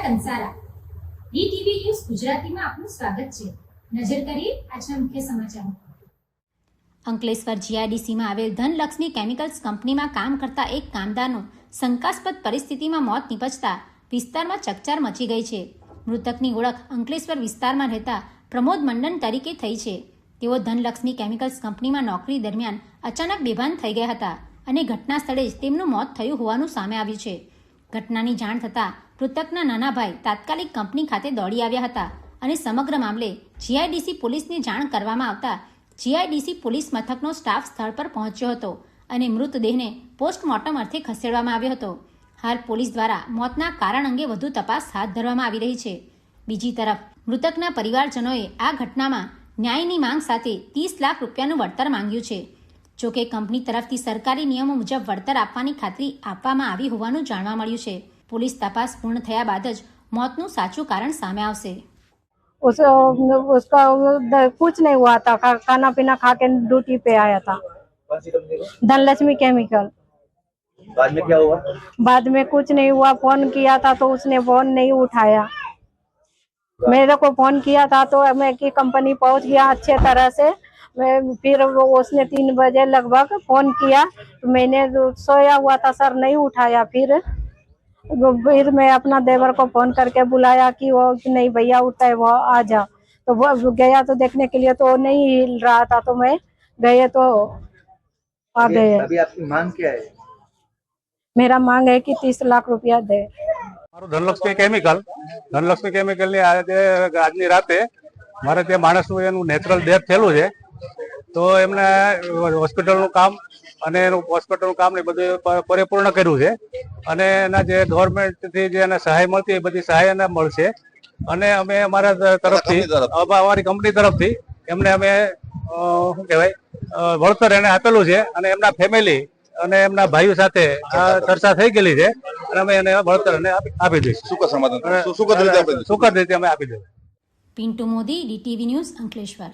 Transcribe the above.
Kansara DTV news ગુજરાતીમાં આપનું સ્વાગત છે। નજર કરીએ આજના મુખ્ય સમાચારો। અંકલેશ્વર જીઆઈડીસીમાં આવેલ ધનલક્ષ્મી કેમિકલ્સ કંપનીમાં કામ કરતા એક કામદારનું શંકાસ્પદ પરિસ્થિતિમાં મોત નિપજતા વિસ્તારમાં ચકચાર મચી ગઈ છે। મૃતકની ઓળખ અંકલેશ્વર વિસ્તારમાં રહેતા પ્રમોદ મંડન તરીકે થઈ છે। તેઓ ધનલક્ષ્મી કેમિકલ્સ કંપનીમાં નોકરી દરમિયાન અચાનક બેભાન થઈ ગયા હતા અને ઘટના સ્થળે જ તેમનું મોત થયું હોવાનું સામે આવ્યું છે। ઘટનાની જાણ થતાં મૃતકના નાના ભાઈ તાત્કાલિક કંપની ખાતે દોડી આવ્યા હતા અને સમગ્ર મામલે જીઆઈડીસી પોલીસને જાણ કરવામાં આવતા જીઆઈડીસી પોલીસ મથકનો સ્ટાફ સ્થળ પર પહોંચ્યો હતો અને મૃતદેહને પોસ્ટમોર્ટમ અર્થે ખસેડવામાં આવ્યો હતો। હાલ પોલીસ દ્વારા મોતના કારણ અંગે વધુ તપાસ હાથ ધરવામાં આવી રહી છે। બીજી તરફ મૃતકના પરિવારજનોએ આ ઘટનામાં ન્યાયની માંગ સાથે 30 લાખ રૂપિયાનું વળતર માંગ્યું છે। જોકે કંપની તરફથી સરકારી નિયમો મુજબ વળતર આપવાની ખાતરી આપવામાં આવી હોવાનું જાણવા મળ્યું છે। પોલીસ તપાસ પૂર્ણ થયા બાદ જ મોતનું સાચું કારણ સામે આવશે। उसका कुछ नहीं हुआ था, खाना पीना खा के ड्यूटी पे आया था। कौन सी कंपनी को? धनलक्ष्मी केमिकल। बाद में क्या हुआ? बाद में कुछ नहीं हुआ, फोन किया था तो उसने फोन नहीं उठाया। मेरे को फोन किया था तो मैं की कंपनी पहुंच गया अच्छे तरह से। फिर उसने 3 बजे लगभग फोन किया तो मैंने सोया हुआ था सर, नहीं उठाया। फिर मैं अपना देवर को फोन करके बुलाया कि वो नहीं भैया उठा है, वो आ जा। तो वो गया तो देखने के लिए तो नहीं हिल रहा था, तो मैं गए तो आ गए। अभी आपकी मांग क्या है? मेरा मांग है कि 30 लाख रुपया दे। ધનલક્ષ્મી કેમિકલ ની આજની રાતે મારે ત્યાં માણસનું એનું નેચરલ ડેથ થયેલું છે, તો એમને હોસ્પિટલનું કામ અને એનું હોસ્પિટલનું કામ ને બધું પરિપૂર્ણ કર્યું છે અને એના જે ગવર્મેન્ટથી જે એને સહાય મળતી એ બધી સહાય એને મળશે અને અમે અમારા તરફથી અમારી કંપની તરફથી એમને અમે શું કહેવાય વળતર એને આપેલું છે અને એમના ફેમિલી અને એમના ભાઈઓ સાથે આ ચર્ચા થઈ ગયેલી છે અને અમે એને વળતર આપી દઈશું। સુખદ રીતે અમે આપી દઈશું। Pintu Modi, DTV news, Ankleshwar.